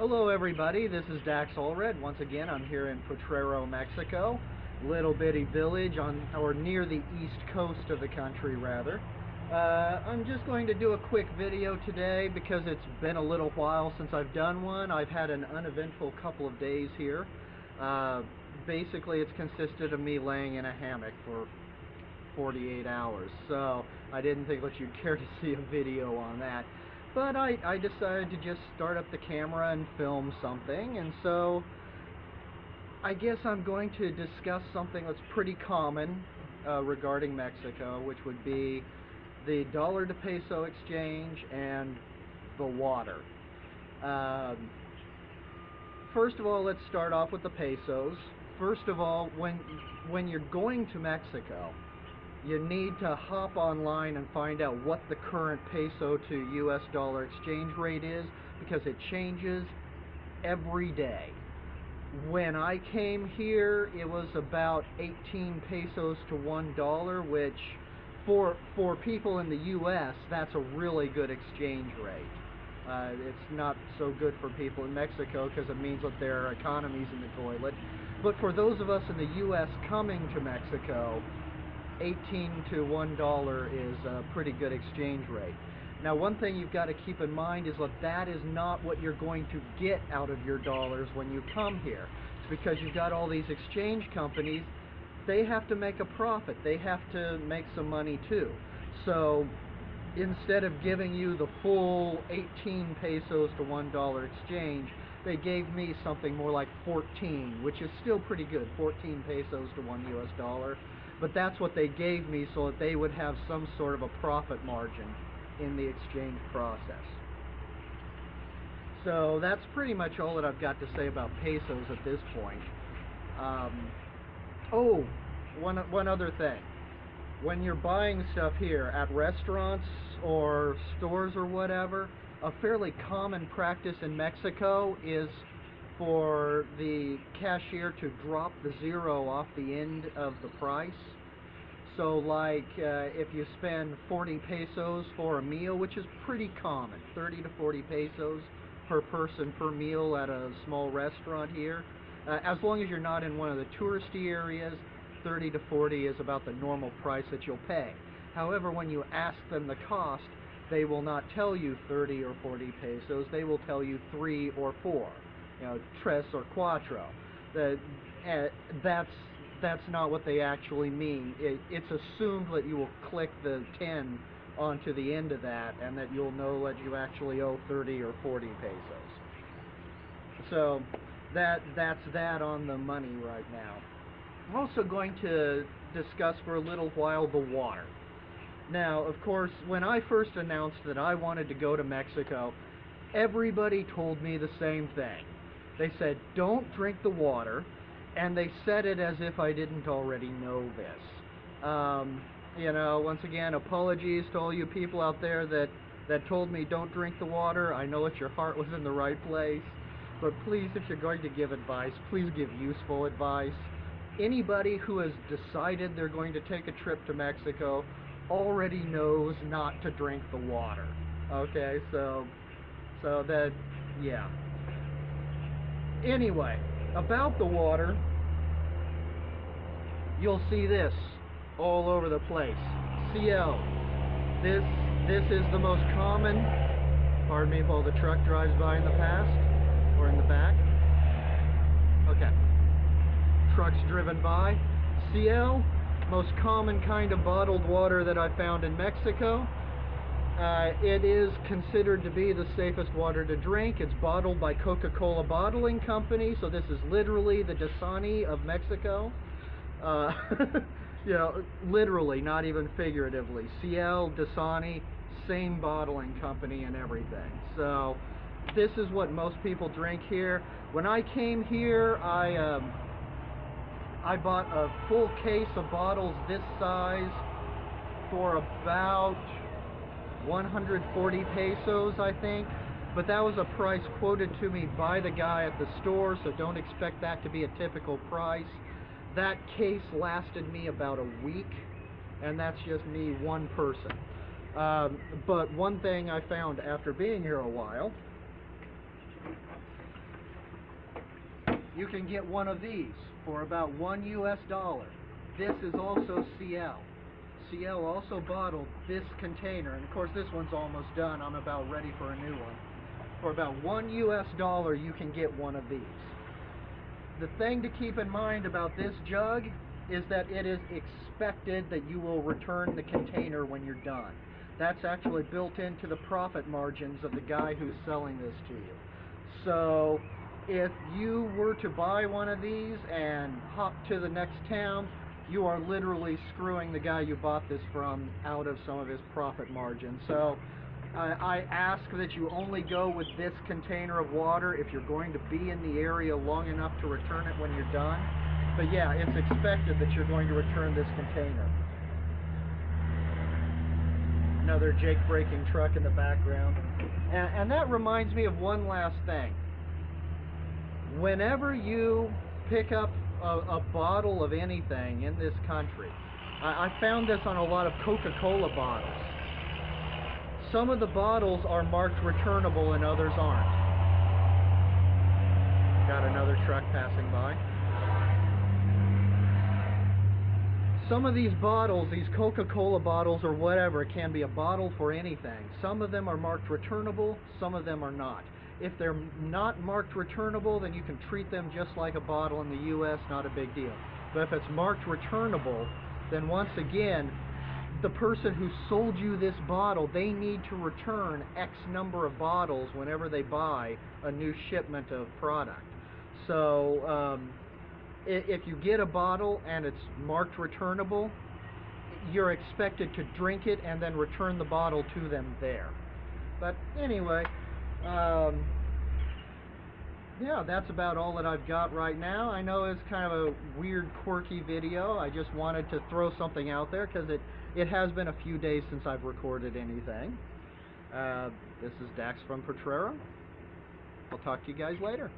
Hello everybody, this is Dax Allred. Once again, I'm here in Potrero, Mexico. Little bitty village on, or near the east coast of the country rather. I'm just going to do a quick video today because it's been a little while since I've done one. I've had an uneventful couple of days here. Basically it's consisted of me laying in a hammock for 48 hours, so I didn't think that you'd care to see a video on that. But I decided to just start up the camera and film something, and so I guess I'm going to discuss something that's pretty common regarding Mexico, which would be the dollar to peso exchange and the water. First of all, let's start off with the pesos. First of all, when you're going to Mexico, you need to hop online and find out what the current peso to US dollar exchange rate is, because it changes every day. When I came here, it was about 18 pesos to $1, which for people in the US, that's a really good exchange rate. It's not so good for people in Mexico because it means that their economy's in the toilet. But for those of us in the US coming to Mexico, 18 to $1 is a pretty good exchange rate. Now, one thing you've got to keep in mind is that is not what you're going to get out of your dollars when you come here. It's because you've got all these exchange companies. They have to make a profit. They have to make some money too. So instead of giving you the full 18 pesos to $1 exchange, they gave me something more like 14, which is still pretty good, 14 pesos to $1 US. But that's what they gave me so that they would have some sort of a profit margin in the exchange process. So that's pretty much all that I've got to say about pesos at this point. One other thing. When you're buying stuff here at restaurants or stores or whatever, a fairly common practice in Mexico is for the cashier to drop the zero off the end of the price. So like if you spend 40 pesos for a meal, which is pretty common, 30 to 40 pesos per person per meal at a small restaurant here, as long as you're not in one of the touristy areas, 30 to 40 is about the normal price that you'll pay. However, when you ask them the cost, they will not tell you 30 or 40 pesos, they will tell you 3 or 4. You know, tres or cuatro. That's not what they actually mean. It's assumed that you will click the 10 onto the end of that, and that you'll know that you actually owe 30 or 40 pesos. So that's that on the money right now. I'm also going to discuss for a little while the water. Now, of course, when I first announced that I wanted to go to Mexico, everybody told me the same thing. They said, don't drink the water, and they said it as if I didn't already know this. You know, once again, apologies to all you people out there that told me don't drink the water. I know that your heart was in the right place, but please, if you're going to give advice, please give useful advice. Anybody who has decided they're going to take a trip to Mexico already knows not to drink the water. Okay, so that, yeah. Anyway, about the water, you'll see this all over the place. CL. This is the most common. Pardon me while the truck drives by in the past or in the back. Okay. Trucks driven by. CL, most common kind of bottled water that I found in Mexico. It is considered to be the safest water to drink. It's bottled by Coca-Cola Bottling Company, so this is literally the Dasani of Mexico. You know, literally, not even figuratively. CL, Dasani, same bottling company and everything. So this is what most people drink here. When I came here, I bought a full case of bottles this size for about 140 pesos, I think, but that was a price quoted to me by the guy at the store, so don't expect that to be a typical price. That case lasted me about a week, and that's just me, one person. But one thing I found after being here a while you can get one of these for about $1 US. This is also CL. CL also bottled this container, and of course this one's almost done. I'm about ready for a new one. For about $1 US, you can get one of these. The thing to keep in mind about this jug is that it is expected that you will return the container when you're done. That's actually built into the profit margins of the guy who's selling this to you. So if you were to buy one of these and hop to the next town, you are literally screwing the guy you bought this from out of some of his profit margin. So I ask that you only go with this container of water if you're going to be in the area long enough to return it when you're done. But yeah, it's expected that you're going to return this container. Another Jake braking truck in the background. And that reminds me of one last thing. Whenever you pick up a bottle of anything in this country, I found this on a lot of Coca-Cola bottles. Some of the bottles are marked returnable and others aren't. Got another truck passing by. Some of these bottles, these Coca-Cola bottles or whatever, can be a bottle for anything. Some of them are marked returnable, some of them are not. If they're not marked returnable, then you can treat them just like a bottle in the US, not a big deal. But if it's marked returnable, then once again, the person who sold you this bottle, they need to return X number of bottles whenever they buy a new shipment of product. So if you get a bottle and it's marked returnable, you're expected to drink it and then return the bottle to them there. But anyway, yeah, that's about all that I've got right now. I know it's kind of a weird, quirky video. I just wanted to throw something out there because it has been a few days since I've recorded anything. This is Dax from Potrero. I'll talk to you guys later.